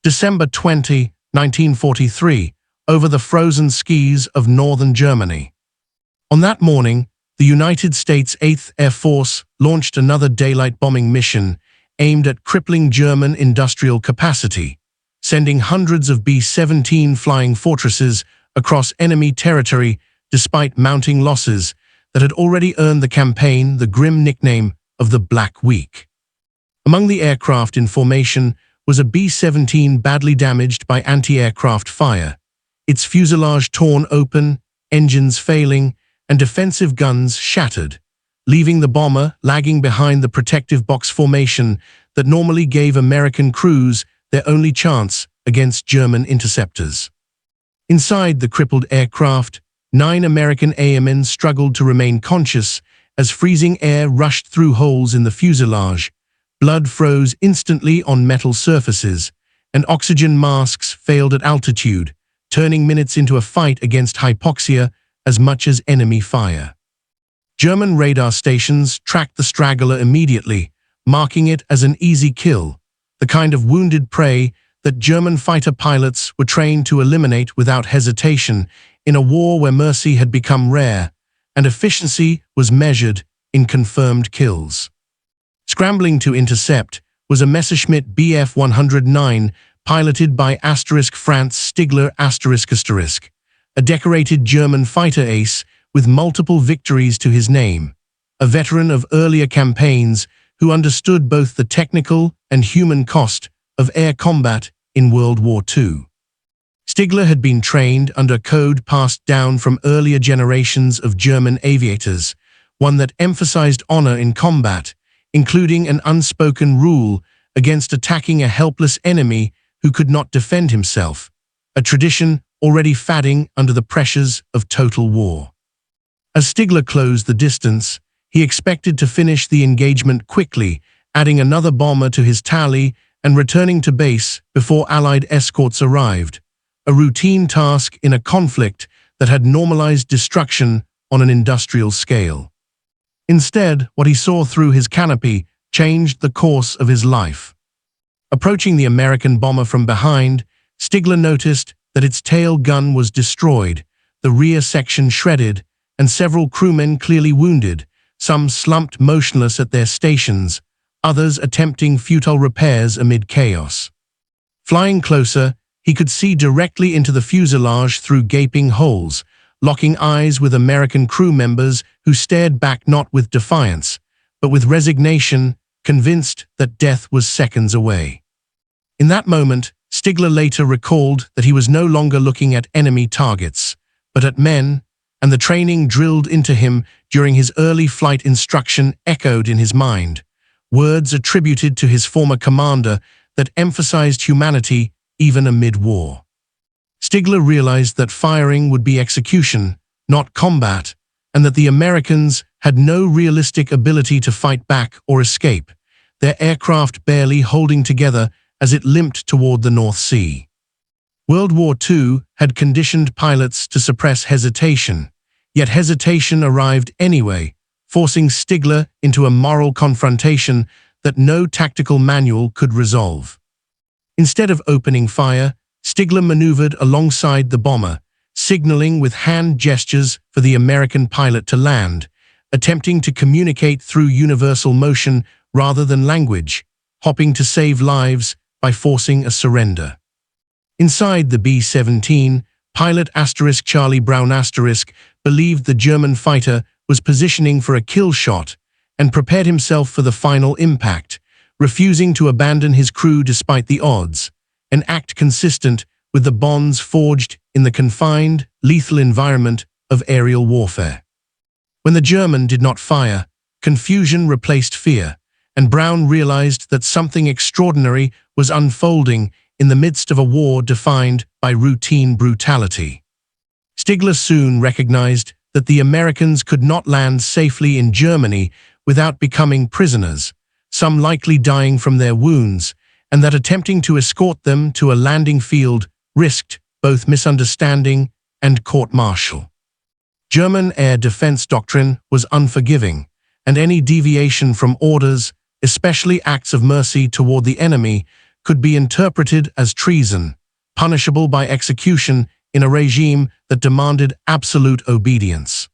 December 20, 1943, over the frozen skis of northern Germany. On that morning, the United States 8th Air Force launched another daylight bombing mission aimed at crippling German industrial capacity, sending hundreds of B-17 flying fortresses across enemy territory despite mounting losses that had already earned the campaign the grim nickname of the Black Week. Among the aircraft in formation was a B-17 badly damaged by anti-aircraft fire, its fuselage torn open, engines failing, and defensive guns shattered, leaving the bomber lagging behind the protective box formation that normally gave American crews their only chance against German interceptors. Inside the crippled aircraft, 9 American airmen struggled to remain conscious as freezing air rushed through holes in the fuselage, blood froze instantly on metal surfaces, and oxygen masks failed at altitude, turning minutes into a fight against hypoxia as much as enemy fire. German radar stations tracked the straggler immediately, marking it as an easy kill, the kind of wounded prey that German fighter pilots were trained to eliminate without hesitation in a war where mercy had become rare and efficiency was measured in confirmed kills. Scrambling to intercept was a Messerschmitt Bf 109 piloted by Franz Stigler ***, a decorated German fighter ace with multiple victories to his name, a veteran of earlier campaigns who understood both the technical and human cost of air combat in World War II. Stigler had been trained under code passed down from earlier generations of German aviators, one that emphasized honor in combat, including an unspoken rule against attacking a helpless enemy who could not defend himself, a tradition already fading under the pressures of total war. As Stigler closed the distance, he expected to finish the engagement quickly, adding another bomber to his tally and returning to base before Allied escorts arrived, a routine task in a conflict that had normalized destruction on an industrial scale. Instead, what he saw through his canopy changed the course of his life. Approaching the American bomber from behind, Stigler noticed that its tail gun was destroyed, the rear section shredded, and several crewmen clearly wounded, some slumped motionless at their stations, others attempting futile repairs amid chaos. Flying closer, he could see directly into the fuselage through gaping holes, locking eyes with American crew members who stared back not with defiance, but with resignation, convinced that death was seconds away. In that moment, Stigler later recalled that he was no longer looking at enemy targets, but at men, and the training drilled into him during his early flight instruction echoed in his mind, words attributed to his former commander that emphasized humanity even amid war. Stigler realized that firing would be execution, not combat, and that the Americans had no realistic ability to fight back or escape, their aircraft barely holding together as it limped toward the North Sea. World War II had conditioned pilots to suppress hesitation, yet hesitation arrived anyway, forcing Stigler into a moral confrontation that no tactical manual could resolve. Instead of opening fire, Stigler maneuvered alongside the bomber, signaling with hand gestures for the American pilot to land, attempting to communicate through universal motion rather than language, hoping to save lives by forcing a surrender. Inside the B-17, pilot Charlie Brown believed the German fighter was positioning for a kill shot and prepared himself for the final impact, refusing to abandon his crew despite the odds, an act consistent with the bonds forged in the confined, lethal environment of aerial warfare. When the German did not fire, confusion replaced fear, and Brown realized that something extraordinary was unfolding in the midst of a war defined by routine brutality. Stigler soon recognized that the Americans could not land safely in Germany without becoming prisoners, some likely dying from their wounds, and that attempting to escort them to a landing field risked both misunderstanding and court-martial. German air defense doctrine was unforgiving, and any deviation from orders, especially acts of mercy toward the enemy, could be interpreted as treason, punishable by execution in a regime that demanded absolute obedience.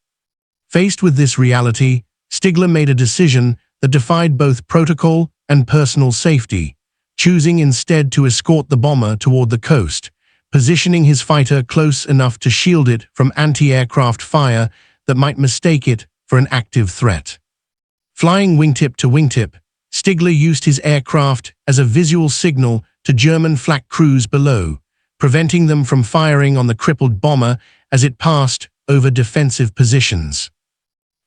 Faced with this reality, Stigler made a decision that defied both protocol and personal safety, choosing instead to escort the bomber toward the coast, positioning his fighter close enough to shield it from anti-aircraft fire that might mistake it for an active threat. Flying wingtip to wingtip, Stigler used his aircraft as a visual signal to German flak crews below, preventing them from firing on the crippled bomber as it passed over defensive positions.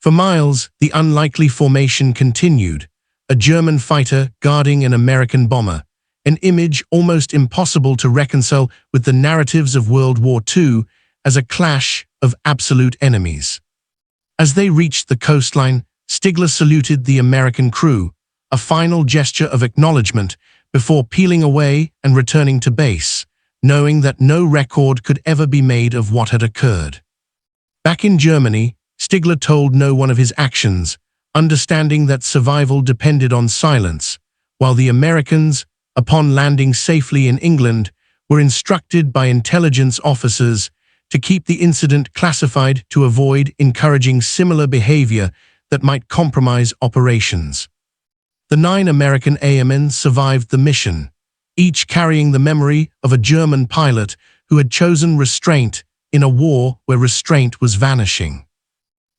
For miles, the unlikely formation continued, a German fighter guarding an American bomber, an image almost impossible to reconcile with the narratives of World War II as a clash of absolute enemies. As they reached the coastline, Stigler saluted the American crew, a final gesture of acknowledgement before peeling away and returning to base, knowing that no record could ever be made of what had occurred. Back in Germany, Stigler told no one of his actions, understanding that survival depended on silence, while the Americans, upon landing safely in England, were instructed by intelligence officers to keep the incident classified to avoid encouraging similar behavior that might compromise operations. The 9 American airmen survived the mission, each carrying the memory of a German pilot who had chosen restraint in a war where restraint was vanishing.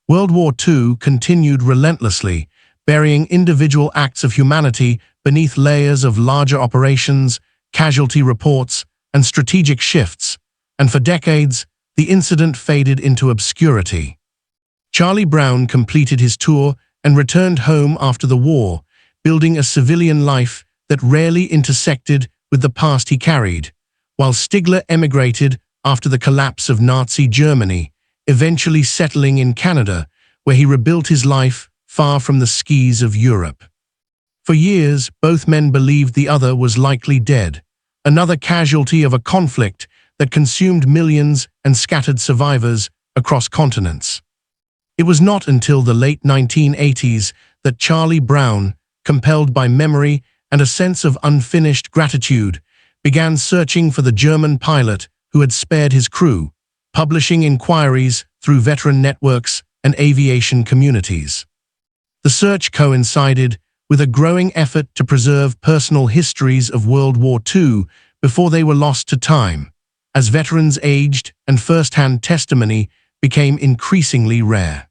World War II continued relentlessly, burying individual acts of humanity beneath layers of larger operations, casualty reports, and strategic shifts, and for decades, the incident faded into obscurity. Charlie Brown completed his tour and returned home after the war, building a civilian life that rarely intersected with the past he carried, while Stigler emigrated after the collapse of Nazi Germany, eventually settling in Canada, where he rebuilt his life far from the skis of Europe. For years, both men believed the other was likely dead, another casualty of a conflict that consumed millions and scattered survivors across continents. It was not until the late 1980s that Charlie Brown, compelled by memory and a sense of unfinished gratitude, began searching for the German pilot who had spared his crew, publishing inquiries through veteran networks and aviation communities. The search coincided with a growing effort to preserve personal histories of World War II before they were lost to time, as veterans aged and first-hand testimony became increasingly rare.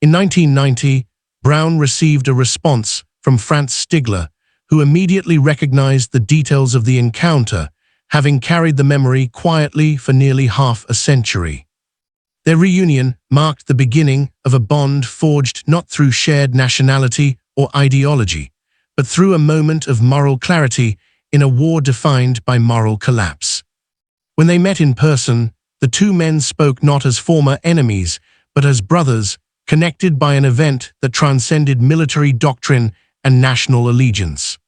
In 1990, Brown received a response from Franz Stigler, who immediately recognized the details of the encounter, having carried the memory quietly for nearly half a century. Their reunion marked the beginning of a bond forged not through shared nationality or ideology, but through a moment of moral clarity in a war defined by moral collapse. When they met in person, the two men spoke not as former enemies, but as brothers, connected by an event that transcended military doctrine and national allegiance.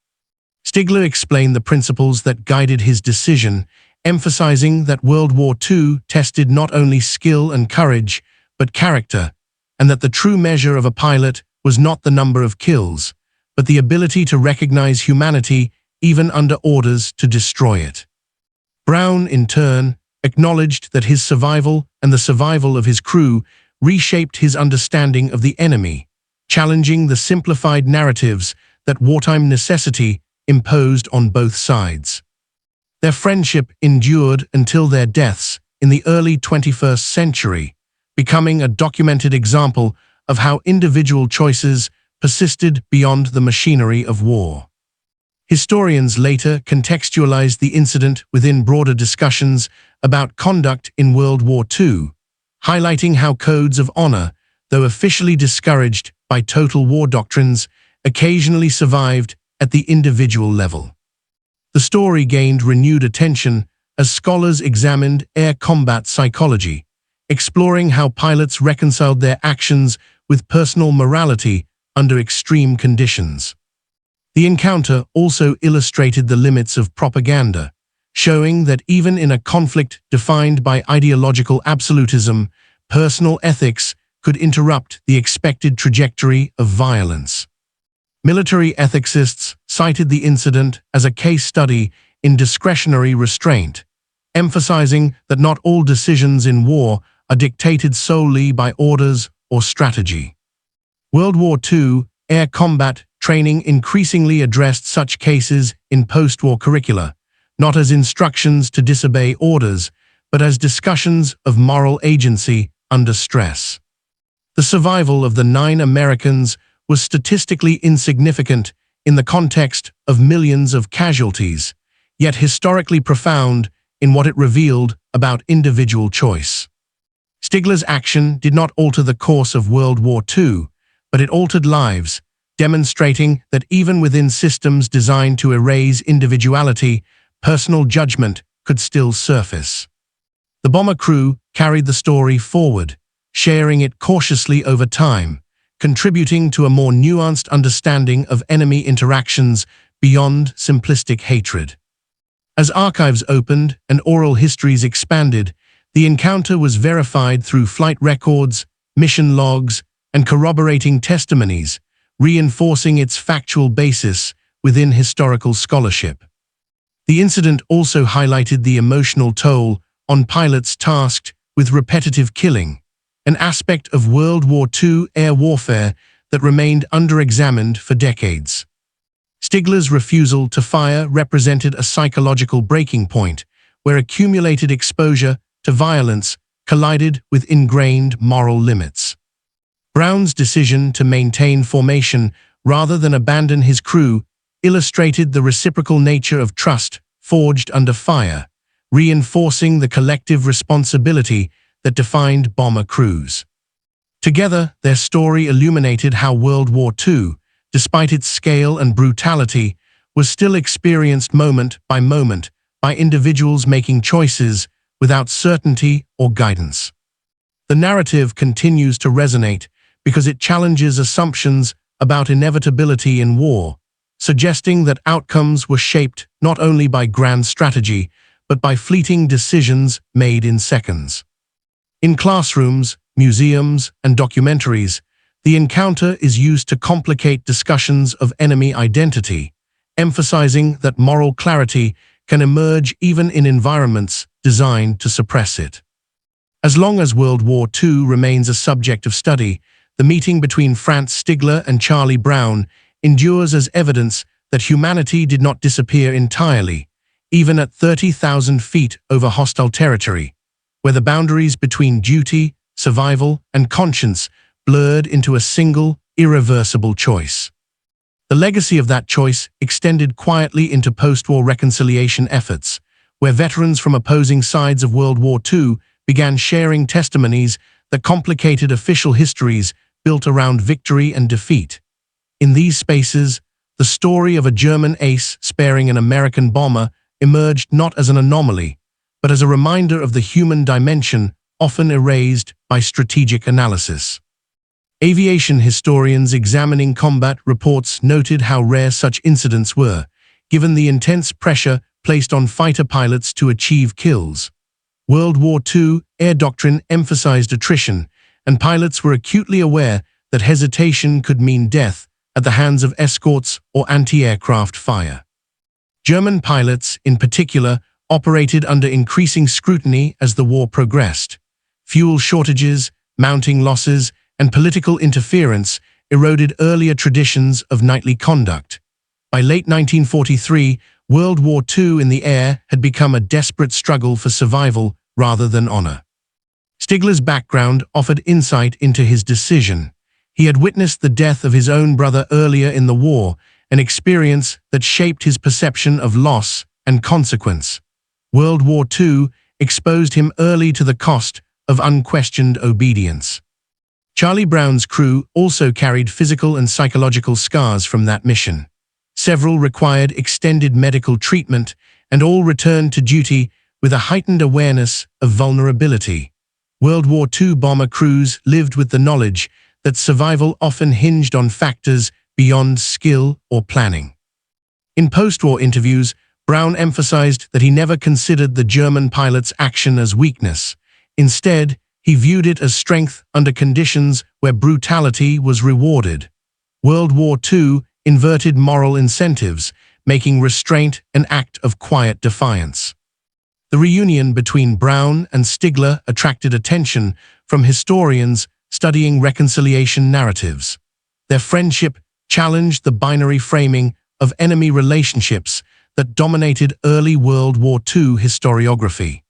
Stigler explained the principles that guided his decision, emphasizing that World War II tested not only skill and courage, but character, and that the true measure of a pilot was not the number of kills, but the ability to recognize humanity even under orders to destroy it. Brown, in turn, acknowledged that his survival and the survival of his crew reshaped his understanding of the enemy, challenging the simplified narratives that wartime necessity imposed on both sides. Their friendship endured until their deaths in the early 21st century, becoming a documented example of how individual choices persisted beyond the machinery of war. Historians later contextualized the incident within broader discussions about conduct in World War II, highlighting how codes of honor, though officially discouraged by total war doctrines, occasionally survived at the individual level. The story gained renewed attention as scholars examined air combat psychology, exploring how pilots reconciled their actions with personal morality under extreme conditions. The encounter also illustrated the limits of propaganda, showing that even in a conflict defined by ideological absolutism, personal ethics could interrupt the expected trajectory of violence. Military ethicists cited the incident as a case study in discretionary restraint, emphasizing that not all decisions in war are dictated solely by orders or strategy. World War II air combat training increasingly addressed such cases in post-war curricula, not as instructions to disobey orders, but as discussions of moral agency under stress. The survival of the 9 Americans was statistically insignificant in the context of millions of casualties, yet historically profound in what it revealed about individual choice. Stigler's action did not alter the course of World War II, but it altered lives, demonstrating that even within systems designed to erase individuality, personal judgment could still surface. The bomber crew carried the story forward, sharing it cautiously over time, contributing to a more nuanced understanding of enemy interactions beyond simplistic hatred. As archives opened and oral histories expanded, the encounter was verified through flight records, mission logs, and corroborating testimonies, reinforcing its factual basis within historical scholarship. The incident also highlighted the emotional toll on pilots tasked with repetitive killing, an aspect of World War II air warfare that remained underexamined for decades. Stigler's refusal to fire represented a psychological breaking point where accumulated exposure to violence collided with ingrained moral limits. Brown's decision to maintain formation rather than abandon his crew illustrated the reciprocal nature of trust forged under fire, reinforcing the collective responsibility that defined bomber crews. Together, their story illuminated how World War II, despite its scale and brutality, was still experienced moment by individuals making choices without certainty or guidance. The narrative continues to resonate because it challenges assumptions about inevitability in war, suggesting that outcomes were shaped not only by grand strategy, but by fleeting decisions made in seconds. In classrooms, museums, and documentaries, the encounter is used to complicate discussions of enemy identity, emphasizing that moral clarity can emerge even in environments designed to suppress it. As long as World War II remains a subject of study, the meeting between Franz Stigler and Charlie Brown endures as evidence that humanity did not disappear entirely, even at 30,000 feet over hostile territory, where the boundaries between duty, survival, and conscience blurred into a single, irreversible choice. The legacy of that choice extended quietly into post-war reconciliation efforts, where veterans from opposing sides of World War II began sharing testimonies that complicated official histories built around victory and defeat. In these spaces, the story of a German ace sparing an American bomber emerged not as an anomaly, but as a reminder of the human dimension often erased by strategic analysis. Aviation historians examining combat reports noted how rare such incidents were, given the intense pressure placed on fighter pilots to achieve kills. World War II air doctrine emphasized attrition, and pilots were acutely aware that hesitation could mean death at the hands of escorts or anti-aircraft fire. German pilots, in particular, operated under increasing scrutiny as the war progressed. Fuel shortages, mounting losses, and political interference eroded earlier traditions of knightly conduct. By late 1943, World War II in the air had become a desperate struggle for survival rather than honor. Stigler's background offered insight into his decision. He had witnessed the death of his own brother earlier in the war, an experience that shaped his perception of loss and consequence. World War II exposed him early to the cost of unquestioned obedience. Charlie Brown's crew also carried physical and psychological scars from that mission. Several required extended medical treatment, and all returned to duty with a heightened awareness of vulnerability. World War II bomber crews lived with the knowledge that survival often hinged on factors beyond skill or planning. In post-war interviews, Brown emphasized that he never considered the German pilots' action as weakness. Instead, he viewed it as strength under conditions where brutality was rewarded. World War II inverted moral incentives, making restraint an act of quiet defiance. The reunion between Brown and Stigler attracted attention from historians studying reconciliation narratives. Their friendship challenged the binary framing of enemy relationships that dominated early World War II historiography.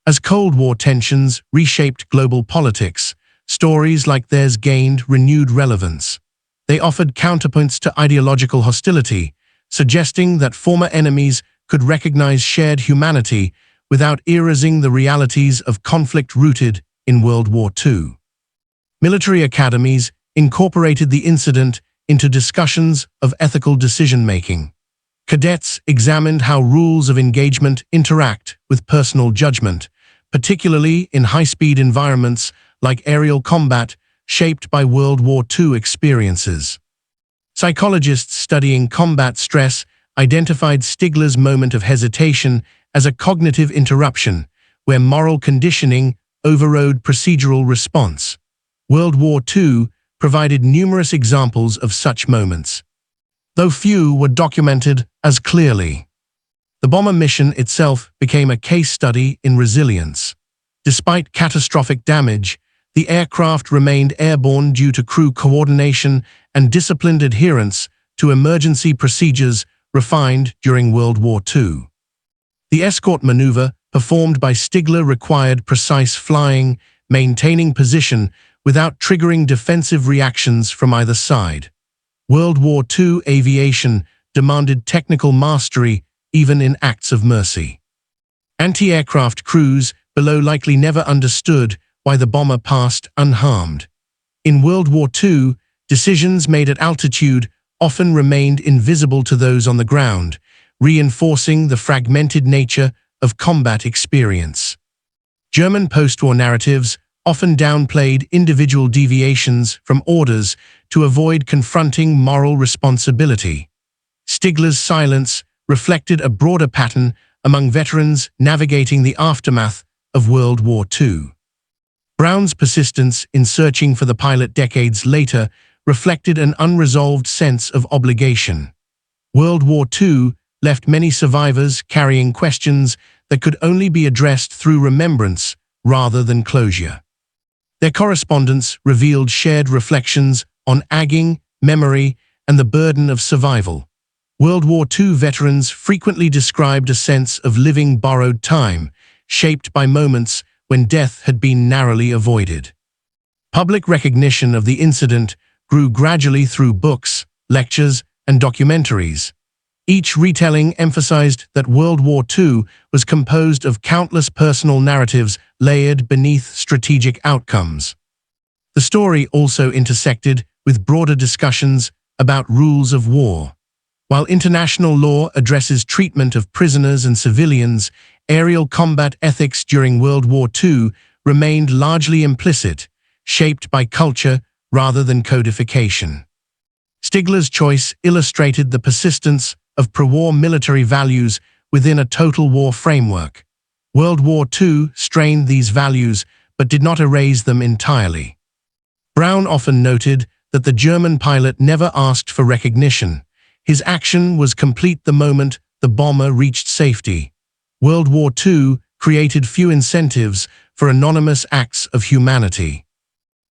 As Cold War tensions reshaped global politics, stories like theirs gained renewed relevance. They offered counterpoints to ideological hostility, suggesting that former enemies could recognize shared humanity without erasing the realities of conflict rooted in World War II. Military academies incorporated the incident into discussions of ethical decision-making. Cadets examined how rules of engagement interact with personal judgment, particularly in high-speed environments like aerial combat shaped by World War II experiences. Psychologists studying combat stress identified Stigler's moment of hesitation as a cognitive interruption, where moral conditioning overrode procedural response. World War II provided numerous examples of such moments, though few were documented as clearly. The bomber mission itself became a case study in resilience. Despite catastrophic damage, the aircraft remained airborne due to crew coordination and disciplined adherence to emergency procedures refined during World War II. The escort maneuver performed by Stigler required precise flying, maintaining position without triggering defensive reactions from either side. World War II aviation demanded technical mastery even in acts of mercy. Anti-aircraft crews below likely never understood why the bomber passed unharmed. In World War II, decisions made at altitude often remained invisible to those on the ground, reinforcing the fragmented nature of combat experience. German post-war narratives often downplayed individual deviations from orders to avoid confronting moral responsibility. Stigler's silence reflected a broader pattern among veterans navigating the aftermath of World War II. Brown's persistence in searching for the pilot decades later reflected an unresolved sense of obligation. World War II left many survivors carrying questions that could only be addressed through remembrance rather than closure. Their correspondence revealed shared reflections on aging, memory, and the burden of survival. World War II veterans frequently described a sense of living borrowed time, shaped by moments when death had been narrowly avoided. Public recognition of the incident grew gradually through books, lectures, and documentaries. Each retelling emphasized that World War II was composed of countless personal narratives layered beneath strategic outcomes. The story also intersected with broader discussions about rules of war. While international law addresses treatment of prisoners and civilians, aerial combat ethics during World War II remained largely implicit, shaped by culture rather than codification. Stigler's choice illustrated the persistence of pro-war military values within a total war framework. World War II strained these values but did not erase them entirely. Brown often noted that the German pilot never asked for recognition. His action was complete the moment the bomber reached safety. World War II created few incentives for anonymous acts of humanity.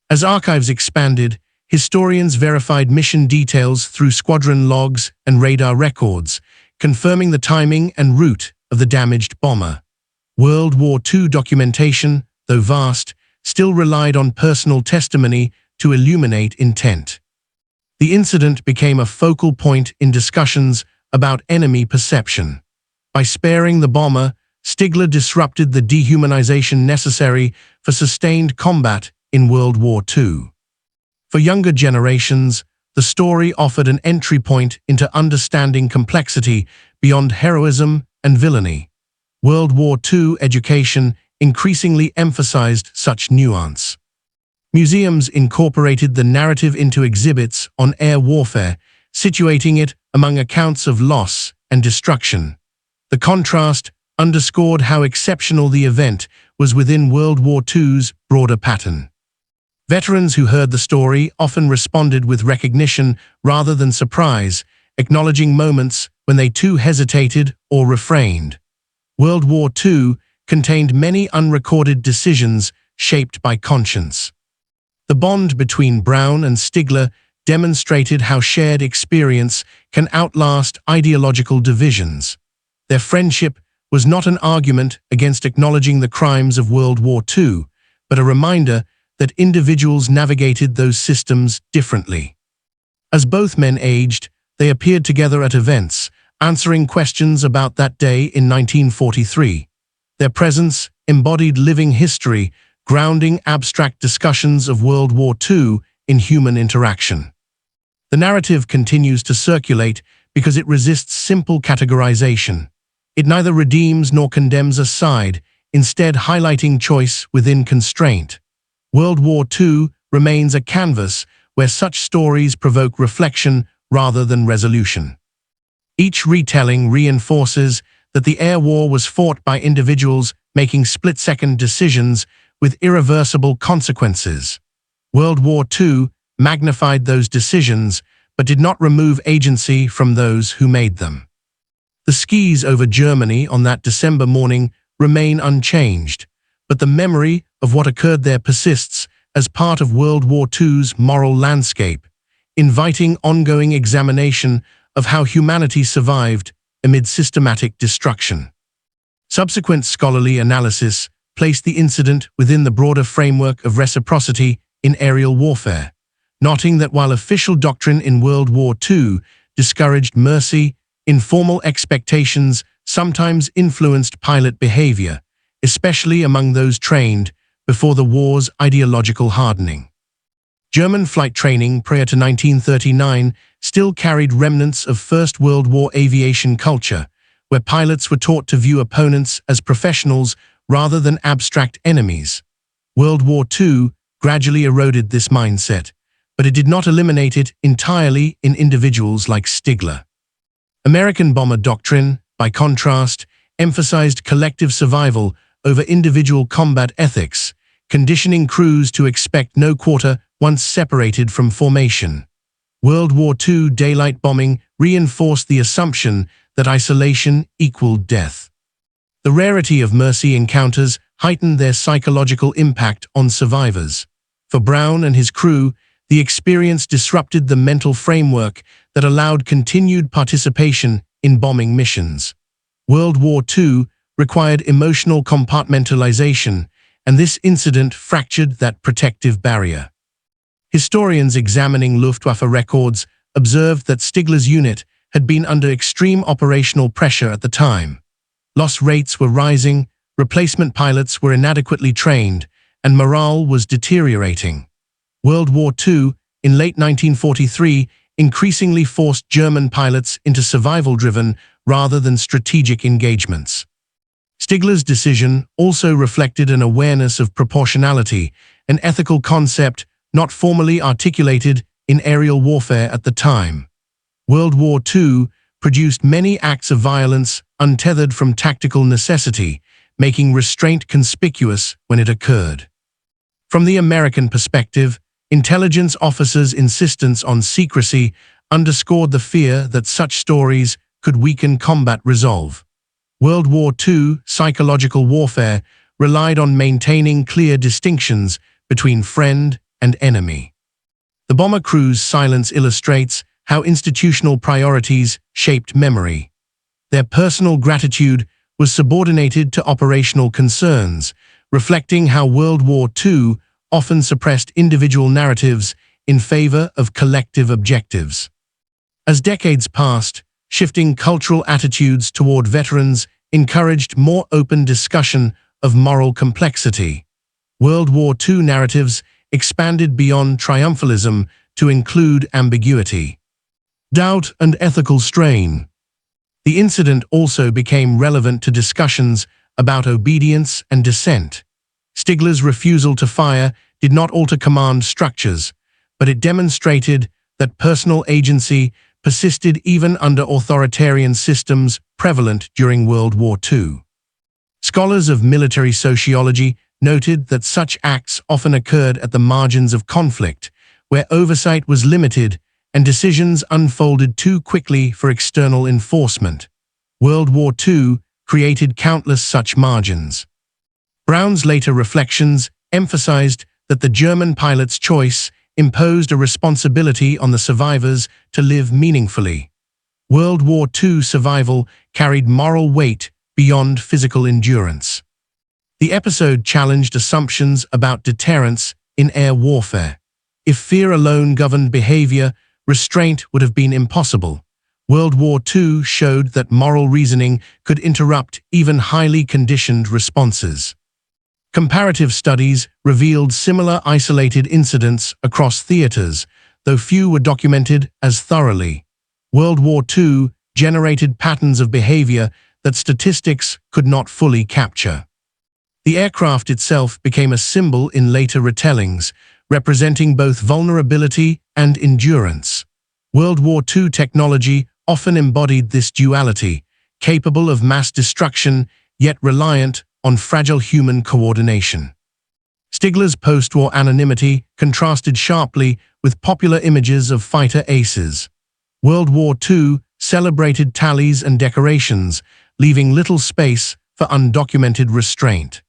As archives expanded, historians verified mission details through squadron logs and radar records, confirming the timing and route of the damaged bomber. World War II documentation, though vast, still relied on personal testimony to illuminate intent. The incident became a focal point in discussions about enemy perception. By sparing the bomber, Stigler disrupted the dehumanization necessary for sustained combat in World War II. For younger generations, the story offered an entry point into understanding complexity beyond heroism and villainy. World War II education increasingly emphasized such nuance. Museums incorporated the narrative into exhibits on air warfare, situating it among accounts of loss and destruction. The contrast underscored how exceptional the event was within World War II's broader pattern. Veterans who heard the story often responded with recognition rather than surprise, acknowledging moments when they too hesitated or refrained. World War II contained many unrecorded decisions shaped by conscience. The bond between Brown and Stigler demonstrated how shared experience can outlast ideological divisions. Their friendship was not an argument against acknowledging the crimes of World War II, but a reminder that individuals navigated those systems differently. As both men aged, they appeared together at events, answering questions about that day in 1943. Their presence embodied living history, grounding abstract discussions of World War II in human interaction. The narrative continues to circulate because it resists simple categorization. It neither redeems nor condemns a side, instead highlighting choice within constraint. World War II remains a canvas where such stories provoke reflection rather than resolution. Each retelling reinforces that the air war was fought by individuals making split-second decisions with irreversible consequences. World War II magnified those decisions, but did not remove agency from those who made them. The skies over Germany on that December morning remain unchanged, but the memory of what occurred there persists as part of World War II's moral landscape, inviting ongoing examination of how humanity survived amid systematic destruction. Subsequent scholarly analysis placed the incident within the broader framework of reciprocity in aerial warfare, noting that while official doctrine in World War II discouraged mercy, informal expectations sometimes influenced pilot behavior, especially among those trained before the war's ideological hardening. German flight training prior to 1939 still carried remnants of First World War aviation culture, where pilots were taught to view opponents as professionals rather than abstract enemies. World War II gradually eroded this mindset, but it did not eliminate it entirely in individuals like Stigler. American bomber doctrine, by contrast, emphasized collective survival over individual combat ethics, conditioning crews to expect no quarter once separated from formation. World War II daylight bombing reinforced the assumption that isolation equaled death. The rarity of mercy encounters heightened their psychological impact on survivors. For Brown and his crew, the experience disrupted the mental framework that allowed continued participation in bombing missions. World War II required emotional compartmentalization, and this incident fractured that protective barrier. Historians examining Luftwaffe records observed that Stigler's unit had been under extreme operational pressure at the time. Loss rates were rising, replacement pilots were inadequately trained, and morale was deteriorating. World War II, in late 1943, increasingly forced German pilots into survival-driven rather than strategic engagements. Stigler's decision also reflected an awareness of proportionality, an ethical concept not formally articulated in aerial warfare at the time. World War II produced many acts of violence untethered from tactical necessity, making restraint conspicuous when it occurred. From the American perspective, intelligence officers' insistence on secrecy underscored the fear that such stories could weaken combat resolve. World War II psychological warfare relied on maintaining clear distinctions between friend and enemy. The bomber crew's silence illustrates how institutional priorities shaped memory. Their personal gratitude was subordinated to operational concerns, reflecting how World War II often suppressed individual narratives in favor of collective objectives. As decades passed, shifting cultural attitudes toward veterans encouraged more open discussion of moral complexity. World War II narratives expanded beyond triumphalism to include ambiguity, doubt, and ethical strain. The incident also became relevant to discussions about obedience and dissent. Stigler's refusal to fire did not alter command structures, but it demonstrated that personal agency persisted even under authoritarian systems prevalent during World War II. Scholars of military sociology noted that such acts often occurred at the margins of conflict, where oversight was limited and decisions unfolded too quickly for external enforcement. World War II created countless such margins. Brown's later reflections emphasized that the German pilot's choice imposed a responsibility on the survivors to live meaningfully. World War II survival carried moral weight beyond physical endurance. The episode challenged assumptions about deterrence in air warfare. If fear alone governed behavior, restraint would have been impossible. World War II showed that moral reasoning could interrupt even highly conditioned responses. Comparative studies revealed similar isolated incidents across theaters, though few were documented as thoroughly. World War II generated patterns of behavior that statistics could not fully capture. The aircraft itself became a symbol in later retellings, representing both vulnerability and endurance. World War II technology often embodied this duality, capable of mass destruction, yet reliant on fragile human coordination. Stigler's post-war anonymity contrasted sharply with popular images of fighter aces. World War II celebrated tallies and decorations, leaving little space for undocumented restraint.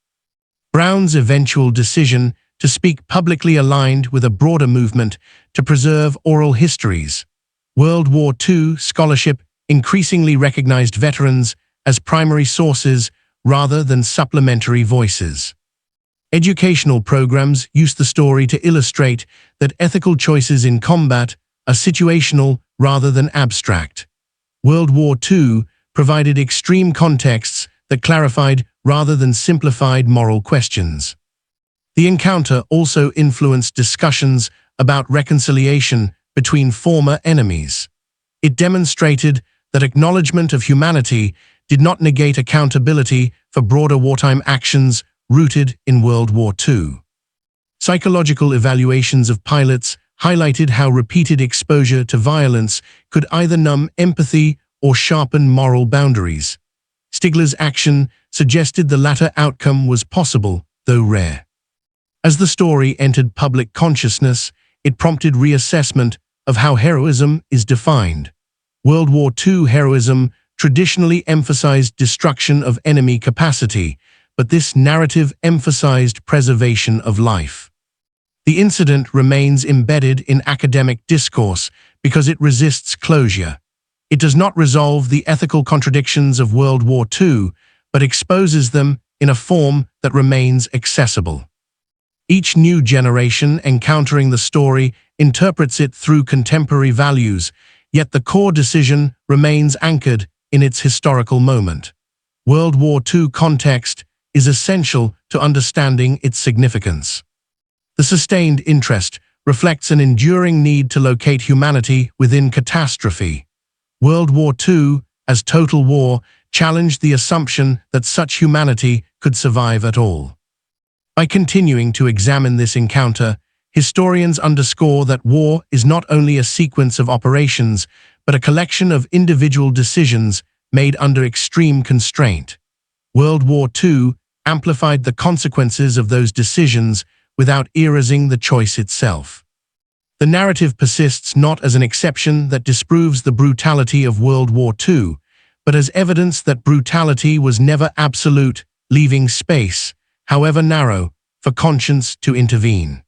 Brown's eventual decision to speak publicly aligned with a broader movement to preserve oral histories. World War II scholarship increasingly recognized veterans as primary sources rather than supplementary voices. Educational programs used the story to illustrate that ethical choices in combat are situational rather than abstract. World War II provided extreme contexts that clarified rather than simplified moral questions. The encounter also influenced discussions about reconciliation between former enemies. It demonstrated that acknowledgement of humanity did not negate accountability for broader wartime actions rooted in World War II. Psychological evaluations of pilots highlighted how repeated exposure to violence could either numb empathy or sharpen moral boundaries. Stigler's action suggested the latter outcome was possible, though rare. As the story entered public consciousness, it prompted reassessment of how heroism is defined. World War II heroism traditionally emphasized destruction of enemy capacity, but this narrative emphasized preservation of life. The incident remains embedded in academic discourse because it resists closure. It does not resolve the ethical contradictions of World War II, but exposes them in a form that remains accessible. Each new generation encountering the story interprets it through contemporary values, yet the core decision remains anchored in its historical moment. World War II context is essential to understanding its significance. The sustained interest reflects an enduring need to locate humanity within catastrophe. World War II, as total war, challenged the assumption that such humanity could survive at all. By continuing to examine this encounter, historians underscore that war is not only a sequence of operations, but a collection of individual decisions made under extreme constraint. World War II amplified the consequences of those decisions without erasing the choice itself. The narrative persists not as an exception that disproves the brutality of World War II, but as evidence that brutality was never absolute, leaving space, however narrow, for conscience to intervene.